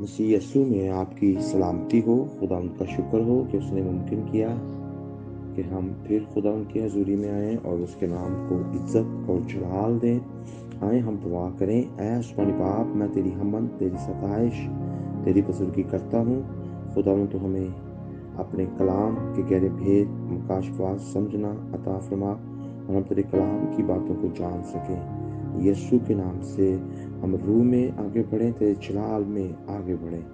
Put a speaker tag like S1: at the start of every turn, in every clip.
S1: मसीह यस्सु में आपकी सलामती हो। खुदा उनका शुक्र हो कि उसने मुमकिन किया कि हम फिर खुदा उनकी हजूरी में आएँ और उसके नाम को इज्जत और जलाल दें। आए हम दुआ करें। ऐ आसमानी बाप, मैं तेरी हमद, तेरी सताइश, तेरी बुजुर्गी करता हूँ। खुदा तो हमें अपने कलाम के गहरे भेद मुकाशफात समझना अता फरमा और हम तेरे कलाम की बातों को जान सकें। यीशु के नाम से हम रूह में आगे बढ़ें, तेरे जलाल में आगे बढ़ें,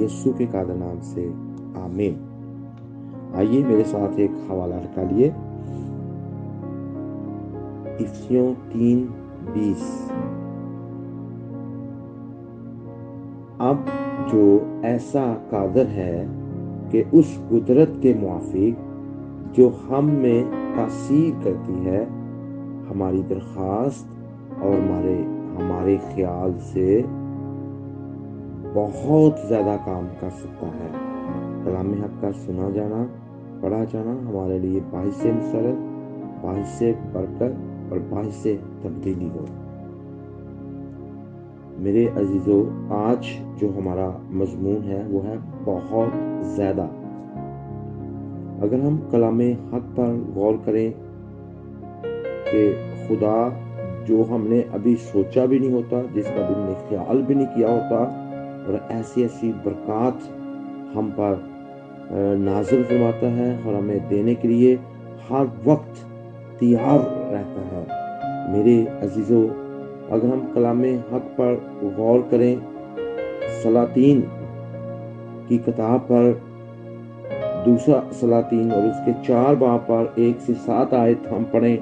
S1: यीशु के कादर नाम से आमीन। आइए मेरे साथ एक हवाला निकालिए। इफिसियों 3:20। अब जो ऐसा कादर है कि उस कुदरत के मुआफिक जो हम में तासीर करती है, हमारी दरख्वास्त और हमारे ख्याल से बहुत ज़्यादा काम कर सकता है। कलाम हक़ का सुना जाना, पढ़ा जाना हमारे लिए बाइस मसरत, बाइस बरकत और बाइस तब्दीली हो। मेरे अजीज़ों, आज जो हमारा मजमून है वो है बहुत ज़्यादा। अगर हम कलाम हक़ पर गौर करें कि खुदा जो हमने अभी सोचा भी नहीं होता, जिसका भी हमने ख्याल भी नहीं किया होता, और ऐसी ऐसी बरक़ात हम पर नाज़िल फरमाता है और हमें देने के लिए हर वक्त तैयार रहता है। मेरे अजीज़ों, अगर हम कलाम हक़ पर गौर करें, सलातीन की किताब पर दूसरा सलातीन और उसके 4 बाब पर 1 से 7 आयत हम पढ़ें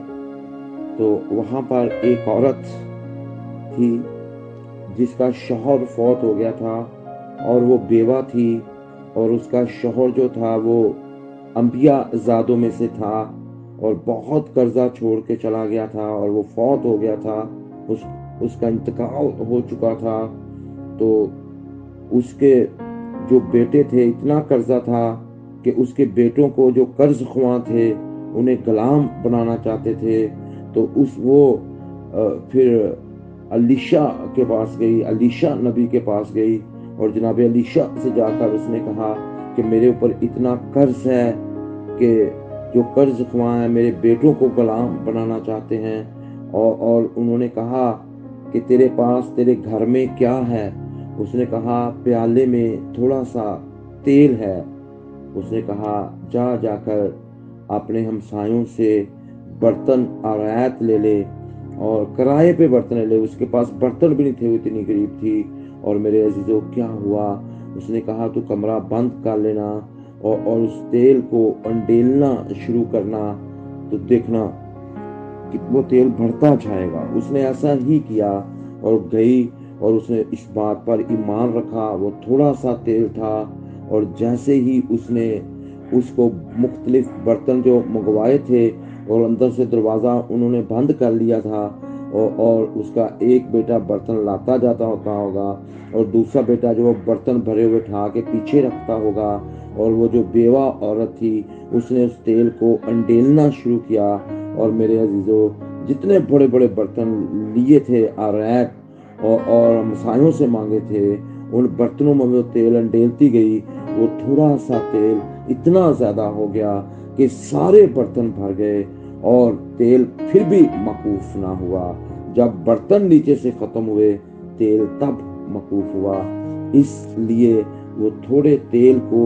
S1: तो वहाँ पर एक औरत थी जिसका शौहर फौत हो गया था और वो बेवा थी, और उसका शौहर जो था वो अंबिया ज़ादों में से था और बहुत कर्जा छोड़ के चला गया था और वो फौत हो गया था। उसका इंतकाल हो चुका था। तो उसके जो बेटे थे, इतना कर्जा था कि उसके बेटों को जो कर्ज ख्वां थे उन्हें गुलाम बनाना चाहते थे। तो वो फिर अलीशा के पास गई, अलीशा नबी के पास गई और जनाब अलीशा से जाकर उसने कहा कि मेरे ऊपर इतना कर्ज है कि जो कर्ज ख्वां है मेरे बेटों को गुलाम बनाना चाहते हैं। और उन्होंने कहा कि तेरे पास, तेरे घर में क्या है? उसने कहा प्याले में थोड़ा सा तेल है। उसने कहा जाकर अपने हमसायों से बर्तन आरायत ले ले और किराए पे बर्तन ले। उसके पास बर्तन भी नहीं थे, वो इतनी गरीब थी। और मेरे अजीजों, क्या हुआ? उसने कहा तू कमरा बंद कर लेना और उस तेल को अंडेलना शुरू करना, तो देखना कि वो तेल बढ़ता जाएगा। उसने ऐसा ही किया और गई और उसने इस बात पर ईमान रखा। वो थोड़ा सा तेल था और जैसे ही उसने उसको मुख्तलिफ बर्तन जो मंगवाए थे और अंदर से दरवाज़ा उन्होंने बंद कर लिया था, और उसका एक बेटा बर्तन लाता जाता होगा और दूसरा बेटा जो बर्तन भरे हुए उठा के पीछे रखता होगा, और वो जो बेवा औरत थी उसने उस तेल को अंडेलना शुरू किया। और मेरे अजीजों, जितने बड़े बड़े बर्तन लिए थे आरैत और हमसायों से मांगे थे, उन बर्तनों में वो तेल अंडेलती गई। वो थोड़ा सा तेल इतना ज़्यादा हो गया कि सारे बर्तन भर गए और तेल फिर भी मकूफ ना हुआ। जब बर्तन नीचे से ख़त्म हुए, तेल तब मकूफ हुआ। इसलिए वो थोड़े तेल को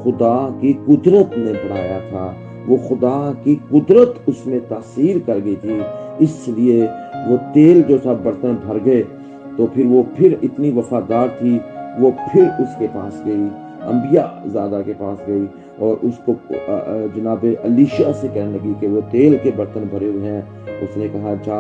S1: खुदा की कुदरत ने बढ़ाया था। वो खुदा की कुदरत उसमें तासीर कर गई थी, इसलिए वो तेल जो था बर्तन भर गए। तो फिर वो फिर इतनी वफादार थी, वो फिर उसके पास गई, अंबिया ज़ादा के पास गई और उसको जनाब अलीशा से कहने लगी कि वो तेल के बर्तन भरे हुए हैं। उसने कहा जा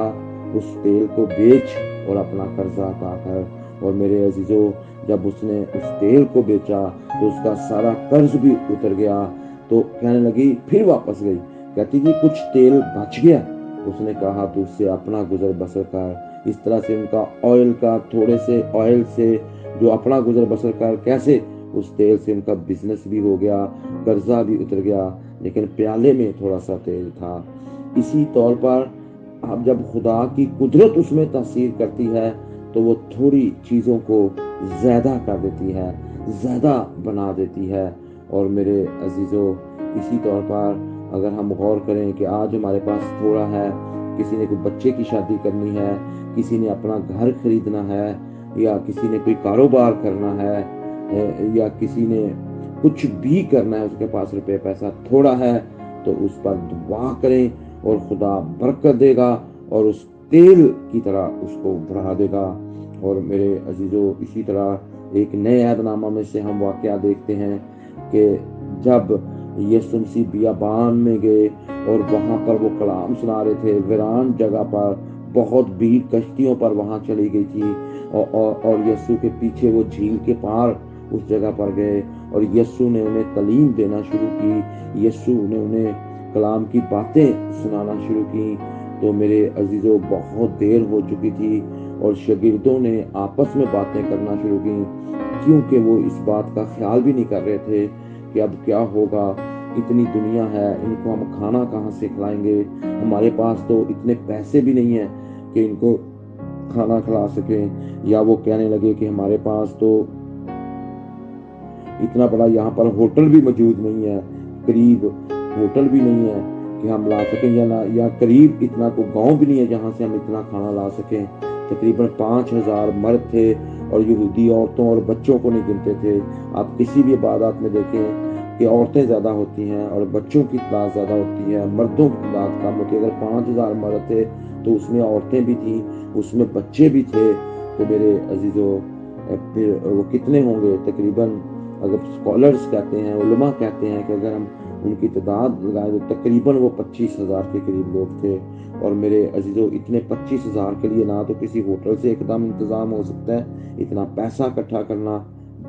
S1: उस तेल को बेच और अपना कर्जा अता कर। और मेरे अजीजों, जब उसने उस तेल को बेचा तो उसका सारा कर्ज भी उतर गया। तो कहने लगी, फिर वापस गई, कहती कि कुछ तेल बच गया। उसने कहा तो उससे अपना गुजर बसर कर। इस तरह से उनका ऑयल का, थोड़े से ऑयल से जो अपना गुजर बसर कर, कैसे उस तेल से उनका बिजनेस भी हो गया, कर्जा भी उतर गया, लेकिन प्याले में थोड़ा सा तेल था। इसी तौर पर अब जब खुदा की कुदरत उसमें तासीर करती है तो वो थोड़ी चीज़ों को ज़्यादा कर देती है, ज़्यादा बना देती है। और मेरे अजीज़ों, इसी तौर पर अगर हम गौर करें कि आज हमारे पास थोड़ा है, किसी ने कोई बच्चे की शादी करनी है, किसी ने अपना घर खरीदना है, या किसी ने कोई कारोबार करना है, या किसी ने कुछ भी करना है, उसके पास रुपए पैसा थोड़ा है, तो उस पर दुआ करें और खुदा बरकत देगा और उस तेल की तरह उसको बढ़ा देगा। और मेरे अजीजों, इसी तरह एक नए अहदनामा में से हम वाकया देखते हैं कि जब यीशु मसीह बियाबान में गए और वहां पर वो कलाम सुना रहे थे, वीरान जगह पर बहुत भीड़ कश्तियों पर वहां चली गई थी, और यीशु के पीछे वो झील के पार उस जगह पर गए और यीशु ने उन्हें तालीम देना शुरू की, यीशु ने उन्हें कलाम की बातें सुनाना शुरू की। तो मेरे अजीजों, बहुत देर हो चुकी थी और शागिर्दों ने आपस में बातें करना शुरू की, क्योंकि वो इस बात का ख्याल भी नहीं कर रहे थे कि अब क्या होगा, इतनी दुनिया है, इनको हम खाना कहाँ से खिलाएंगे, हमारे पास तो इतने पैसे भी नहीं है कि इनको खाना खिला सकें। या वो कहने लगे कि हमारे पास तो इतना बड़ा यहाँ पर होटल भी मौजूद नहीं है, करीब होटल भी नहीं है कि हम ला सकें, या करीब इतना को गांव भी नहीं है जहाँ से हम इतना खाना ला सकें। तकरीबन 5000 मर्द थे और यहूदी औरतों और बच्चों को नहीं गिनते थे। आप किसी भी इबादत में देखें कि औरतें ज़्यादा होती हैं और बच्चों की तादाद ज़्यादा होती है, मर्दों की तादाद कम होती है। अगर 5000 मर्द थे तो उसमें औरतें भी थी, उसमें बच्चे भी थे। तो मेरे अजीज़ों, फिर वो कितने होंगे? तकरीबन, अगर स्कॉलर्स कहते हैं, उलमा कहते हैं कि अगर हम उनकी तादाद लगाएं तो तकरीबन वो 25,000 के करीब लोग थे। और मेरे अजीजों, इतने 25,000 के लिए ना तो किसी होटल से एकदम इंतज़ाम हो सकता है, इतना पैसा इकट्ठा करना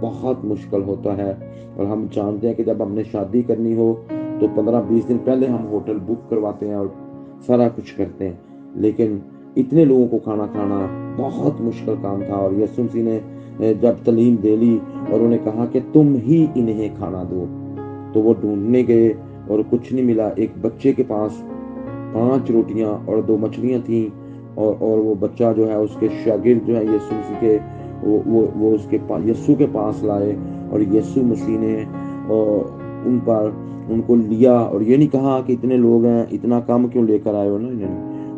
S1: बहुत मुश्किल होता है। और हम जानते हैं कि जब हमने शादी करनी हो तो 15-20 दिन पहले हम होटल बुक करवाते हैं और सारा कुछ करते हैं, लेकिन इतने लोगों को खाना खाना बहुत मुश्किल काम था। और यीशु मसीह ने जब तालीम दे ली और उन्हें कहा कि तुम ही इन्हें खाना दो, तो वो ढूंढने गए और कुछ नहीं मिला। एक बच्चे के पास 5 रोटियां और 2 मछलियां थीं, और वो बच्चा जो है, उसके शागिर्द जो है यीशु मसीह के, वो उसके यीशु के पास लाए और यीशु मसीह ने उनको लिया। और ये नहीं कहा कि इतने लोग हैं, इतना कम क्यों लेकर आए हो ना,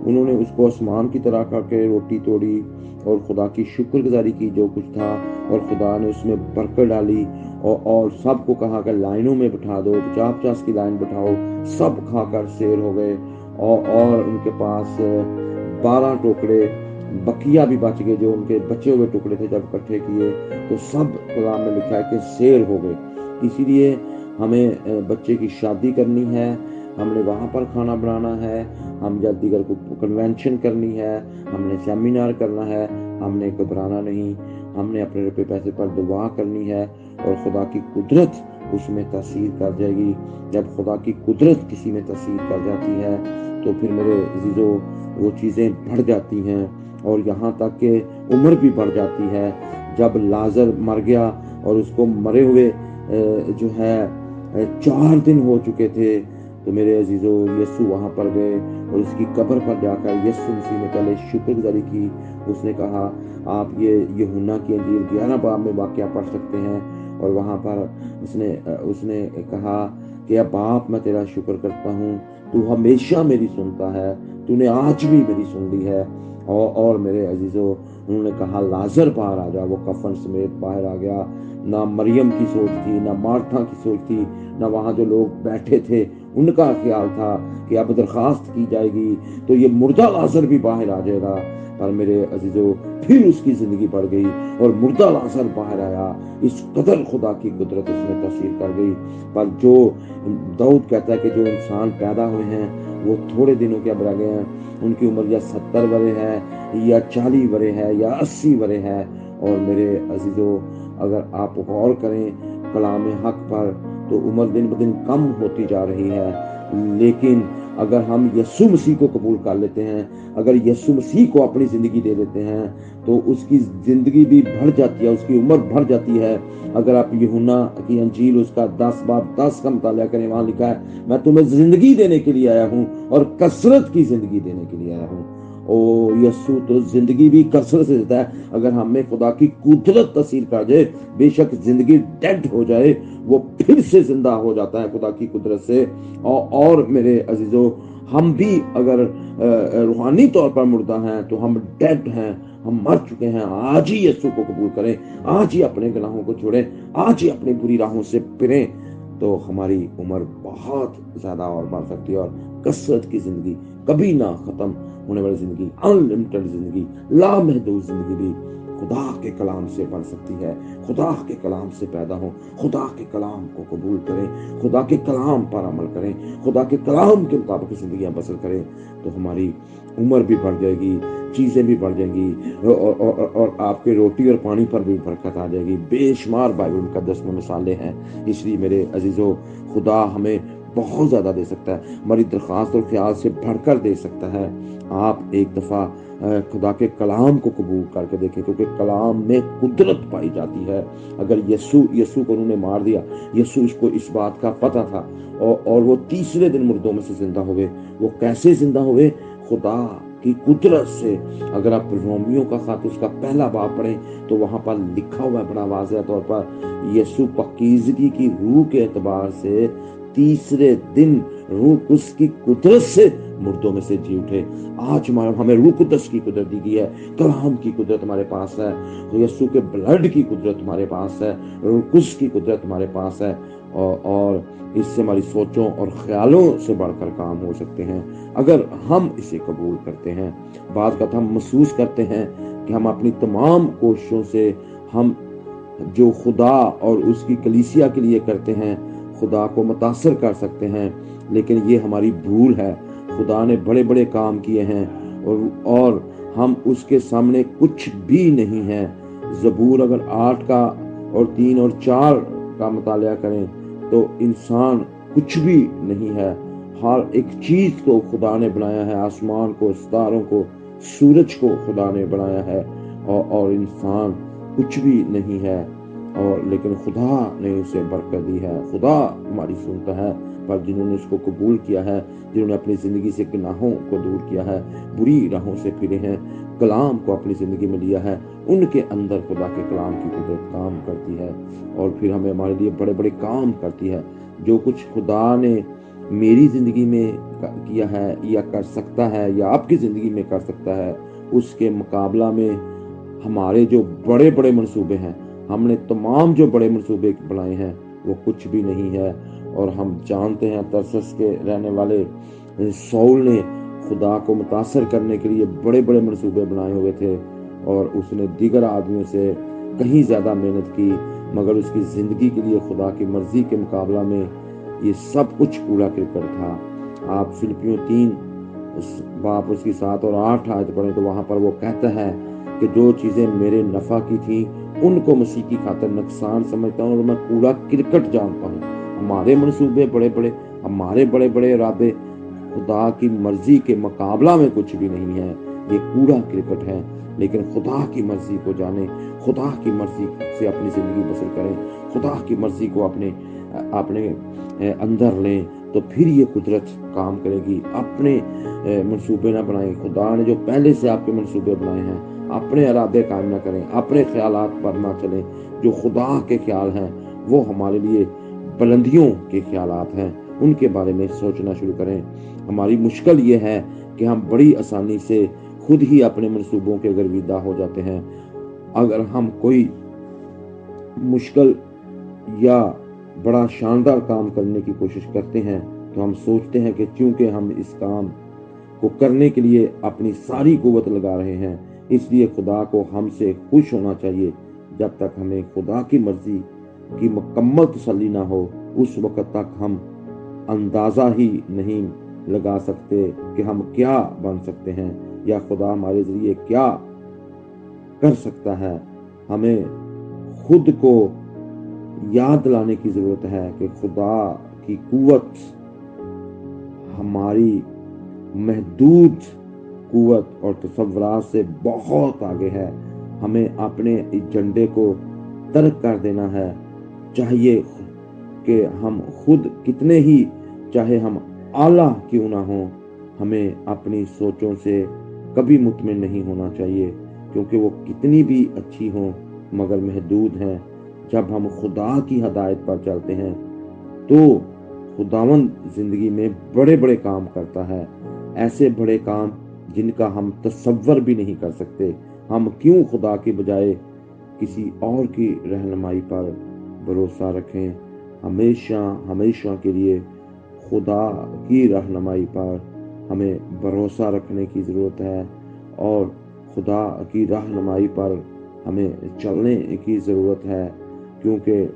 S1: उन्होंने उसको आसमान की तरह करके रोटी तोड़ी और खुदा की शुक्रगुजारी की जो कुछ था, और खुदा ने उसमें बरकत डाली और सबको कहा कि लाइनों में बिठा दो, 50-50 की लाइन बिठाओ। सब खाकर शेर हो गए और उनके पास 12 टुकड़े बकिया भी बच गए, जो उनके बचे हुए टुकड़े थे जब इकट्ठे किए तो सब कलाम में लिखा है कि शेर हो गए। इसीलिए हमें बच्चे की शादी करनी है, हमने वहाँ पर खाना बनाना है, हम जब दीगर को कन्वेंशन करनी है, हमने सेमिनार करना है, हमने घबराना नहीं, हमने अपने रुपए पैसे पर दुआ करनी है और खुदा की कुदरत उसमें तसीर कर जाएगी। जब खुदा की कुदरत किसी में तसीर कर जाती है तो फिर मेरे अजीजों, वो चीज़ें बढ़ जाती हैं और यहाँ तक कि उम्र भी बढ़ जाती है। जब लाजर मर गया और उसको मरे हुए जो है 4 दिन हो चुके थे, तो मेरे अजीजों, यीशु वहाँ पर गए और उसकी कब्र पर जाकर यीशु मसीह ने पहले शुक्रगुजारी की। उसने कहा, आप ये यूहन्ना की इंजील 11 बाब में वाकया पढ़ सकते हैं, और वहाँ पर उसने कहा कि अब बाप, मैं तेरा शुक्र करता हूँ, तू हमेशा मेरी सुनता है, तूने आज भी मेरी सुन ली है। और मेरे अजीजों, उन्होंने कहा लाजर बाहर आ जा। वो कफन समेत बाहर आ गया। ना मरियम की सोच थी, ना मार्था की सोच थी, ना वहाँ जो लोग बैठे थे उनका ख्याल था कि अब दरखास्त की जाएगी तो ये मुर्दा लाजर भी बाहर आ जाएगा। पर मेरे अजीजों, फिर उसकी जिंदगी बढ़ गई और मुर्दा लाजर बाहर आया। इस कदर खुदा की कुदरत उसमें तस्वीर कर गई। पर जो दाऊद कहता है कि जो इंसान पैदा हुए हैं वो थोड़े दिनों के अब रह गए हैं, उनकी उम्र या 70 बरे है या 40 बरे है या 80 बरे है। और मेरे अजीजों, अगर आप गौर करें कलाम हक पर, तो उम्र दिन ब दिन कम होती जा रही है। लेकिन अगर हम यीशु मसीह को कबूल कर लेते हैं, अगर यीशु मसीह को अपनी ज़िंदगी दे देते हैं, तो उसकी ज़िंदगी भी बढ़ जाती है, उसकी उम्र बढ़ जाती है। अगर आप यूहन्ना की अंजील उसका 10 बाब 10 का मुताला करें, वहाँ लिखा है, मैं तुम्हें ज़िंदगी देने के लिए आया हूँ और कसरत की ज़िंदगी देने के लिए आया हूँ। ओ यस्सु तो जिंदगी भी कसरत से देता है। अगर हमें खुदा की कुदरत तस्वीर कर जाए, बेशक जिंदगी डेड हो जाए, वो फिर से जिंदा हो जाता है खुदा की कुदरत से। और मेरे अजीजों, हम भी अगर रूहानी तौर पर मुर्दा हैं तो हम डेड हैं, हम मर चुके हैं। आज ही यीशु को कबूल करें, आज ही अपने गुनाहों को छोड़ें, आज ही अपनी बुरी राहों से फिरें, तो हमारी उम्र बहुत ज्यादा और बढ़ सकती है। और कसरत की जिंदगी, कभी ना खत्म होने वाली जिंदगी, अनलिमिटेड जिंदगी, लामहदूद जिंदगी भी खुदा के कलाम से बन सकती है। खुदा के कलाम से पैदा हो, खुदा के कलाम को कबूल करें, खुदा के कलाम पर अमल करें, खुदा के कलाम के मुताबिक जिंदगी बसर करें, तो हमारी उम्र भी बढ़ जाएगी, चीजें भी बढ़ जाएंगी, और आपके रोटी और पानी पर भी बरकत आ जाएगी। बेशुमार बाइबल मुकद्दस में मिसालें हैं। इसलिए मेरे अजीजों, खुदा हमें बहुत ज्यादा दे सकता है, हमारी दरख्वास्त और ख्याल से बढ़कर दे सकता है। आप एक दफा खुदा के कलाम को कबूल करके देखें, क्योंकि कलाम में कुदरत पाई जाती है। अगर यीशु को उन्होंने मार दिया, यीशु को इस बात का पता था, और वो तीसरे दिन मुर्दों में से जिंदा हुए। वो कैसे जिंदा हुए? खुदा की कुदरत से। अगर आप रोमियो का खात उसका पहला बाब पढ़ें तो वहां पर लिखा हुआ है बड़ा वाज़ेह तौर पर, यीशु पाकीज़गी की रूह के एतबार से तीसरे दिन रूह उसकी कुदरत से मुर्दों में से जी उठे। आज हमें रूह कुदस की कुदरत दी गई है, कलाम की कुदरत हमारे पास है, यीशु के ब्लड की कुदरत हमारे पास है, रूह कुदस की कुदरत हमारे पास है, और इससे हमारी सोचों और ख्यालों से बढ़कर काम हो सकते हैं अगर हम इसे कबूल करते हैं। बात का हम महसूस करते हैं कि हम अपनी तमाम कोशिशों से हम जो खुदा और उसकी कलीसिया के लिए करते हैं, खुदा को मुतासर कर सकते हैं, लेकिन ये हमारी भूल है। खुदा ने बड़े बड़े काम किए हैं, और हम उसके सामने कुछ भी नहीं है। ज़बूर अगर 8 का और 3 और 4 का मुताला करें तो इंसान कुछ भी नहीं है। हर एक चीज को खुदा ने बनाया है, आसमान को, सितारों को, सूरज को खुदा ने बनाया है, और इंसान कुछ भी नहीं है, और लेकिन खुदा ने उसे बरकत दी है। खुदा हमारी सुनता है, पर जिन्होंने उसको कबूल किया है, जिन्होंने अपनी जिंदगी से गुनाहों को दूर किया है, बुरी राहों से फिरे हैं, कलाम को अपनी जिंदगी में लिया है, उनके अंदर खुदा के कलाम की कुदरत काम करती है, और फिर हमें हमारे लिए बड़े बड़े काम करती है। जो कुछ खुदा ने मेरी जिंदगी में किया है, या कर सकता है, या आपकी जिंदगी में कर सकता है, उसके मुकाबला में हमारे जो बड़े बड़े मंसूबे हैं, हमने तमाम जो बड़े मंसूबे बनाए हैं, वो कुछ भी नहीं है। और हम जानते हैं तरसस के रहने वाले सौल ने खुदा को मुतासर करने के लिए बड़े बड़े मंसूबे बनाए हुए थे, और उसने दीगर आदमियों से कहीं ज्यादा मेहनत की, मगर उसकी जिंदगी के लिए खुदा की मर्जी के मुकाबला में ये सब कुछ कूड़ा करकट था। आप फिलिपियों 3 बाप उसकी 7 और 8 आयत पढ़ें तो वहां पर वो कहता है कि जो चीजें मेरे नफा की थी उनको मसीह की खातिर नुकसान समझता हूँ, और मैं कूड़ा क्रिकेट जानता हूँ। हमारे मंसूबे बड़े बड़े, हमारे बड़े बड़े इरादे खुदा की मर्जी के मुकाबला में कुछ भी नहीं है, ये कूड़ा क्रिकेट है। लेकिन खुदा की मर्जी को जाने, खुदा की मर्जी से अपनी जिंदगी बसर करें, खुदा की मर्जी को अपने अंदर लें, तो फिर ये कुदरत काम करेगी। अपने मंसूबे ना बनाएं, खुदा ने जो पहले से आपके मंसूबे बनाए हैं, अपने इरादे कायम ना करें, अपने ख्यालात पर ना चलें। जो खुदा के ख्याल हैं वो हमारे लिए बुलंदियों के ख्यालात हैं, उनके बारे में सोचना शुरू करें। हमारी मुश्किल ये है कि हम बड़ी आसानी से खुद ही अपने मंसूबों के गर्विदा हो जाते हैं। अगर हम कोई मुश्किल या बड़ा शानदार काम करने की कोशिश करते हैं तो हम सोचते हैं कि क्योंकि हम इस काम को करने के लिए अपनी सारी कुव्वत लगा रहे हैं, इसलिए खुदा को हमसे खुश होना चाहिए। जब तक हमें खुदा की मर्जी की मुकम्मल तसल्ली ना हो, उस वक्त तक हम अंदाजा ही नहीं लगा सकते कि हम क्या बन सकते हैं, या खुदा हमारे जरिए क्या कर सकता है। हमें खुद को याद दिलाने की जरूरत है कि खुदा की कुव्वत हमारी महदूद कुव्वत और तसव्वुरात से बहुत आगे है। हमें अपने एजेंडे को तर्क कर देना है, चाहिए कि हम खुद कितने ही चाहे हम आला क्यों ना हो, हमें अपनी सोचों से कभी मुतमिन नहीं होना चाहिए, क्योंकि वो कितनी भी अच्छी हों मगर महदूद हैं। जब हम खुदा की हदायत पर चलते हैं तो खुदावंद ज़िंदगी में बड़े-बड़े काम करता है, ऐसे बड़े काम जिनका हम तसव्वुर भी नहीं कर सकते। हम क्यों खुदा की बजाय किसी और की रहनुमाई पर भरोसा रखें? हमेशा हमेशा के लिए खुदा की रहनुमाई पर हमें भरोसा रखने की ज़रूरत है और खुदा की रहनुमाई पर हमें चलने की ज़रूरत है, क्योंकि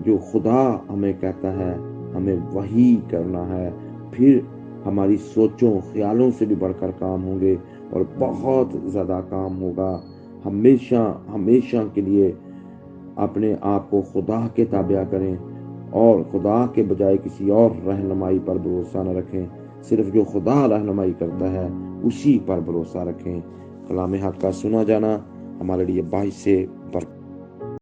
S1: जो खुदा हमें कहता है हमें वही करना है। फिर हमारी सोचों ख्यालों से भी बढ़कर काम होंगे और बहुत ज़्यादा काम होगा। हमेशा हमेशा के लिए अपने आप को खुदा के ताबिया करें और खुदा के बजाय किसी और रहनुमाई पर भरोसा न रखें। सिर्फ जो खुदा रहनुमाई करता है उसी पर भरोसा रखें। कलाम हक का सुना जाना हमारे लिए बाइस से